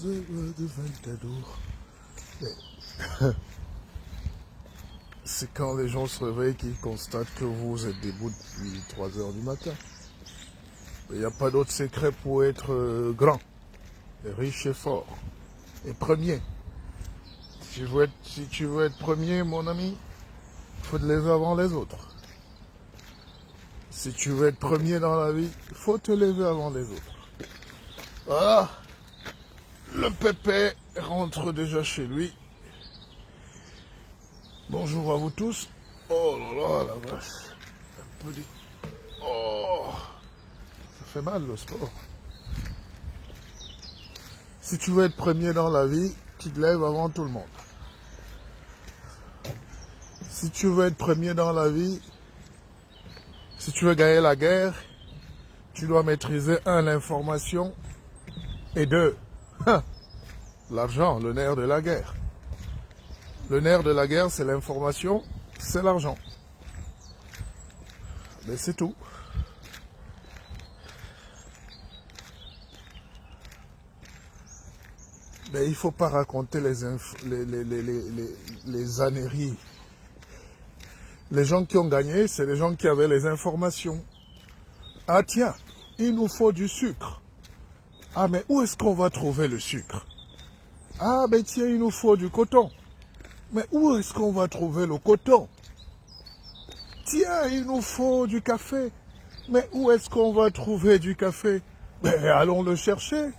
de Ventadour. C'est quand les gens se réveillent qu'ils constatent que vous êtes debout depuis 3 heures du matin. Il n'y a pas d'autre secret pour être grand, et riche et fort, et premier. Si tu veux être premier, mon ami, il faut te lever avant les autres. Si tu veux être premier dans la vie, il faut te lever avant les autres. Voilà. Le pépé rentre déjà chez lui. Bonjour à vous tous. Oh là là, la vache. Un peu Oh, ça fait mal le sport. Si tu veux être premier dans la vie, tu te lèves avant tout le monde. Si tu veux être premier dans la vie, si tu veux gagner la guerre, tu dois maîtriser 1, l'information, et 2, l'argent, le nerf de la guerre. Le nerf de la guerre, c'est l'information, c'est l'argent. Mais c'est tout. Mais il ne faut pas raconter les âneries. Les gens qui ont gagné, c'est les gens qui avaient les informations. Ah tiens, il nous faut du sucre. Ah mais où est-ce qu'on va trouver le sucre? Ah ben tiens, il nous faut du coton. Mais où est-ce qu'on va trouver le coton? Tiens, il nous faut du café. Mais où est-ce qu'on va trouver du café? Ben allons le chercher.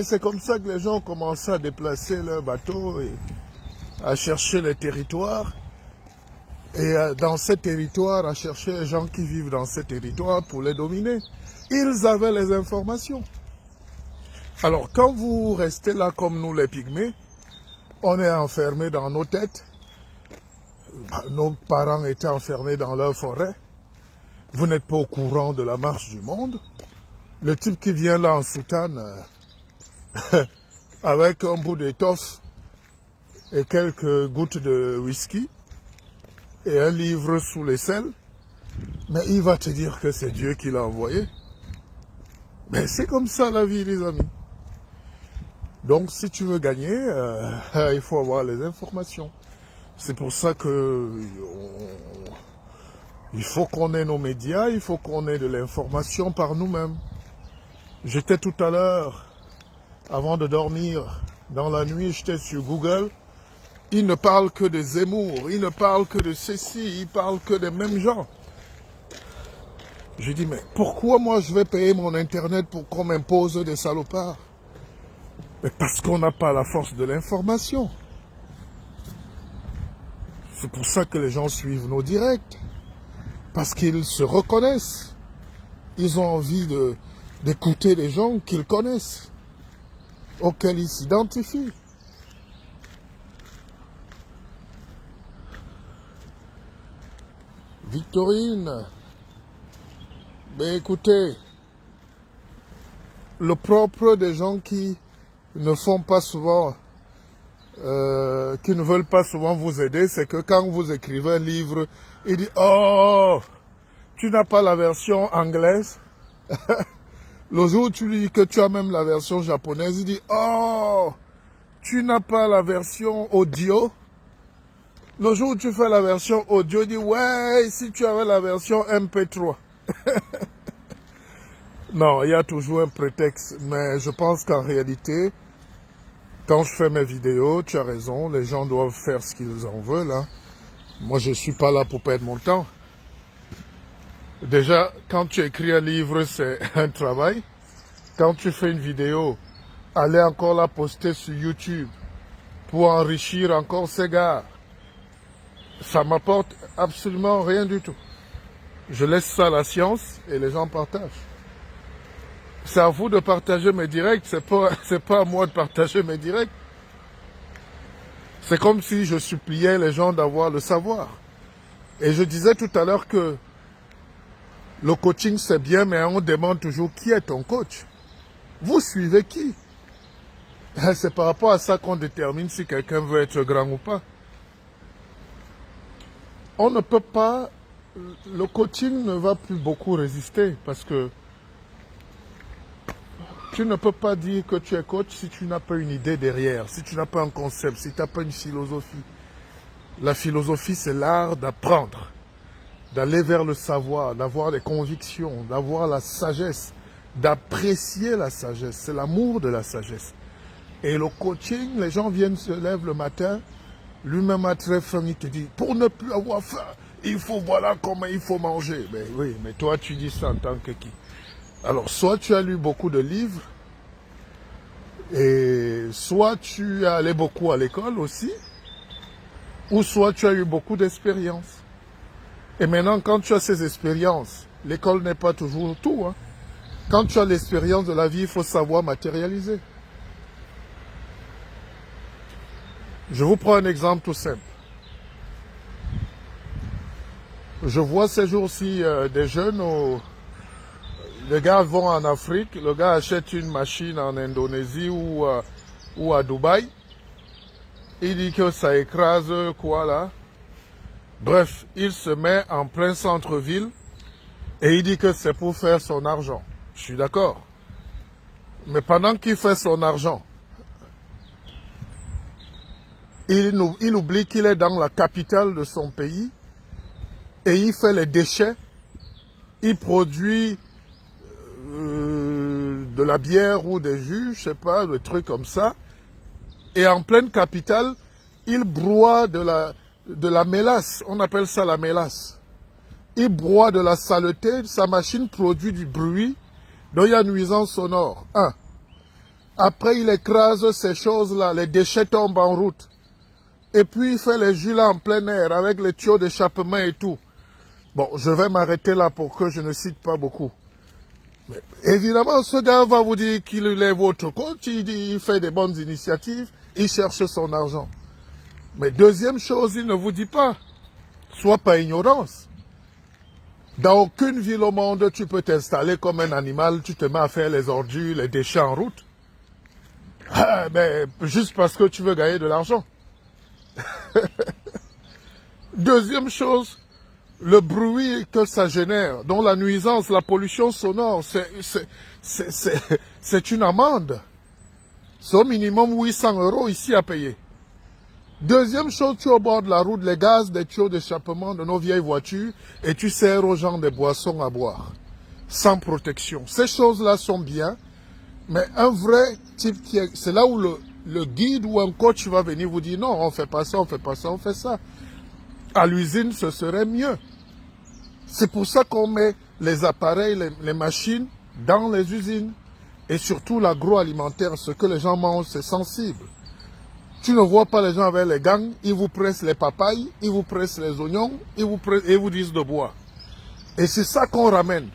C'est comme ça que les gens ont commencé à déplacer leurs bateaux et à chercher les territoires. Et dans ces territoires, à chercher les gens qui vivent dans ces territoires pour les dominer. Ils avaient les informations. Alors, quand vous restez là comme nous les pygmées, on est enfermés dans nos têtes. Nos parents étaient enfermés dans leur forêt. Vous n'êtes pas au courant de la marche du monde. Le type qui vient là en soutane, avec un bout d'étoffe et quelques gouttes de whisky, et un livre sous l'aisselle, mais il va te dire que c'est Dieu qui l'a envoyé. Mais c'est comme ça la vie, les amis. Donc, si tu veux gagner, il faut avoir les informations. C'est pour ça que il faut qu'on ait nos médias, il faut qu'on ait de l'information par nous-mêmes. J'étais tout à l'heure, avant de dormir, dans la nuit, j'étais sur Google. Il ne parle que de Zemmour, il ne parle que de ceci, il parle que des mêmes gens. J'ai dit, mais pourquoi moi je vais payer mon internet pour qu'on m'impose des salopards? Mais parce qu'on n'a pas la force de l'information. C'est pour ça que les gens suivent nos directs. Parce qu'ils se reconnaissent. Ils ont envie d'écouter des gens qu'ils connaissent, auxquels ils s'identifient. Victorine, ben écoutez, le propre des gens qui ne font pas souvent, qui ne veulent pas souvent vous aider, c'est que quand vous écrivez un livre, il dit « Oh, tu n'as pas la version anglaise ?» Le jour où tu lui dis que tu as même la version japonaise, il dit « Oh, tu n'as pas la version audio ?» Le jour où tu fais la version audio, il dit « Ouais, si tu avais la version MP3. » Non, il y a toujours un prétexte, mais je pense qu'en réalité, quand je fais mes vidéos, tu as raison, les gens doivent faire ce qu'ils en veulent. Hein. Moi, je ne suis pas là pour perdre mon temps. Déjà, quand tu écris un livre, c'est un travail. Quand tu fais une vidéo, aller encore la poster sur YouTube pour enrichir encore ces gars, ça m'apporte absolument rien du tout. Je laisse ça à la science et les gens partagent. C'est à vous de partager mes directs, c'est pas à moi de partager mes directs. C'est comme si je suppliais les gens d'avoir le savoir. Et je disais tout à l'heure que le coaching c'est bien, mais on demande toujours qui est ton coach. Vous suivez qui? C'est par rapport à ça qu'on détermine si quelqu'un veut être grand ou pas. On ne peut pas, le coaching ne va plus beaucoup résister parce que Tu ne peux pas dire que tu es coach si tu n'as pas une idée derrière, si tu n'as pas un concept, si tu n'as pas une philosophie. La philosophie, c'est l'art d'apprendre, d'aller vers le savoir, d'avoir des convictions, d'avoir la sagesse, d'apprécier la sagesse. C'est l'amour de la sagesse. Et le coaching, les gens viennent, se lèvent le matin, lui-même a très faim, il te dit, pour ne plus avoir faim, il faut, voilà comment il faut manger. Mais oui, mais toi, tu dis ça en tant que qui? Alors, soit tu as lu beaucoup de livres, et soit tu es allé beaucoup à l'école aussi, ou soit tu as eu beaucoup d'expériences. Et maintenant, quand tu as ces expériences, l'école n'est pas toujours tout. Hein. Quand tu as l'expérience de la vie, il faut savoir matérialiser. Je vous prends un exemple tout simple. Je vois ces jours-ci des jeunes, les gars vont en Afrique, le gars achète une machine en Indonésie ou à Dubaï. Il dit que ça écrase quoi là. Bref, il se met en plein centre-ville et il dit que c'est pour faire son argent. Je suis d'accord. Mais pendant qu'il fait son argent, il oublie qu'il est dans la capitale de son pays et il fait les déchets. Il produit de la bière ou des jus, je sais pas, des trucs comme ça. Et en pleine capitale, il broie de la mélasse. On appelle ça la mélasse. Il broie de la saleté. Sa machine produit du bruit. Donc il y a nuisance sonore. Un. Après, il écrase ces choses-là. Les déchets tombent en route. Et puis, il fait les jus là en plein air avec les tuyaux d'échappement et tout. Bon, je vais m'arrêter là pour que je ne cite pas beaucoup. Mais évidemment, ce gars va vous dire qu'il est votre coach, il fait des bonnes initiatives, il cherche son argent. Mais deuxième chose, il ne vous dit pas, soit pas ignorance. Dans aucune ville au monde, tu peux t'installer comme un animal, tu te mets à faire les ordures, les déchets en route. Ah, mais juste parce que tu veux gagner de l'argent. Deuxième chose, le bruit que ça génère, dont la nuisance, la pollution sonore, c'est une amende. C'est au minimum 800 € ici à payer. Deuxième chose, tu es au bord de la route, les gaz des tuyaux d'échappement de nos vieilles voitures et tu sers aux gens des boissons à boire, sans protection. Ces choses-là sont bien, mais un vrai type c'est là où le guide ou un coach va venir vous dire non, on ne fait pas ça, on ne fait pas ça, on fait ça. À l'usine, ce serait mieux. C'est pour ça qu'on met les appareils, les machines dans les usines. Et surtout l'agroalimentaire, ce que les gens mangent, c'est sensible. Tu ne vois pas les gens avec les gants, ils vous pressent les papayes, ils vous pressent les oignons, ils vous disent de boire. Et c'est ça qu'on ramène.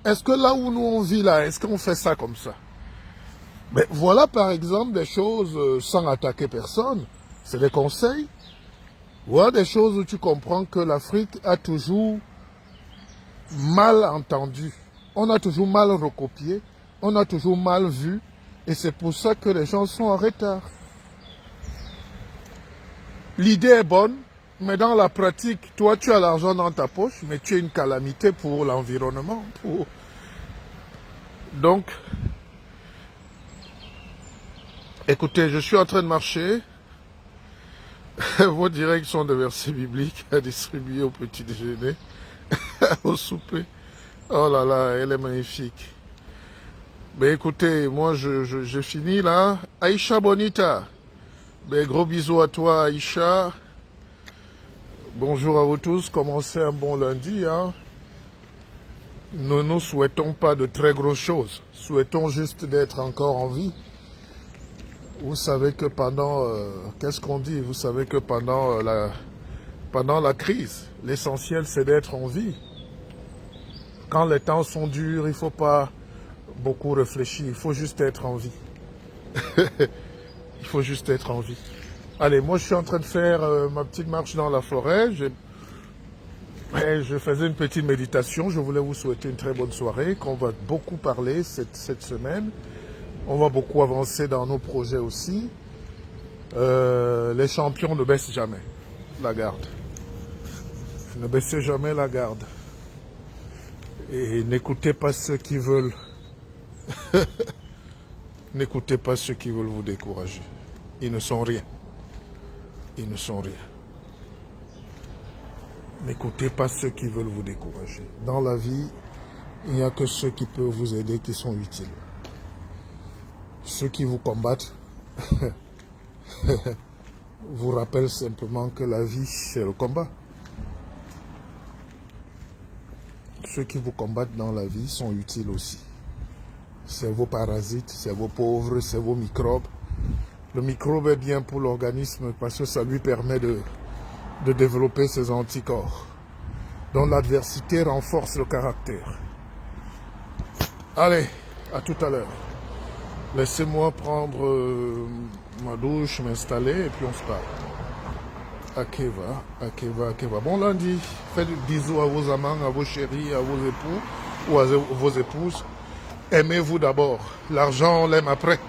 Est-ce que là où nous on vit là, est-ce qu'on fait ça comme ça? Mais voilà par exemple des choses sans attaquer personne, c'est des conseils. Voilà des choses où tu comprends que l'Afrique a toujours mal entendu. On a toujours mal recopié, on a toujours mal vu, et c'est pour ça que les gens sont en retard. L'idée est bonne, mais dans la pratique, toi tu as l'argent dans ta poche, mais tu es une calamité pour l'environnement. Donc, écoutez, je suis en train de marcher. Vos directs sont des versets bibliques à distribuer au petit déjeuner, au souper. Oh là là, elle est magnifique. Ben écoutez, moi je finis là. Aïcha Bonita. Ben gros bisous à toi Aïcha. Bonjour à vous tous. Commencez un bon lundi. Hein. Nous ne souhaitons pas de très grosses choses. Souhaitons juste d'être encore en vie. Vous savez que pendant, qu'est-ce qu'on dit? Vous savez que pendant la crise, l'essentiel c'est d'être en vie. Quand les temps sont durs, il ne faut pas beaucoup réfléchir, il faut juste être en vie. Il faut juste être en vie. Allez, moi je suis en train de faire ma petite marche dans la forêt. Je faisais une petite méditation. Je voulais vous souhaiter une très bonne soirée, qu'on va beaucoup parler cette semaine. On va beaucoup avancer dans nos projets aussi. Les champions ne baissent jamais la garde. Ne baissez jamais la garde. Et n'écoutez pas ceux qui veulent N'écoutez pas ceux qui veulent vous décourager. Ils ne sont rien. Ils ne sont rien. N'écoutez pas ceux qui veulent vous décourager. Dans la vie, il n'y a que ceux qui peuvent vous aider qui sont utiles. Ceux qui vous combattent vous rappellent simplement que la vie, c'est le combat. Ceux qui vous combattent dans la vie sont utiles aussi. C'est vos parasites, c'est vos pauvres, c'est vos microbes. Le microbe est bien pour l'organisme parce que ça lui permet de développer ses anticorps. Donc l'adversité renforce le caractère. Allez, à tout à l'heure. Laissez-moi prendre ma douche, m'installer et puis on se parle. Akeva, Akeva, Akeva. Bon lundi, faites des bisous à vos amants, à vos chéris, à vos époux ou à vos épouses. Aimez-vous d'abord. L'argent, on l'aime après.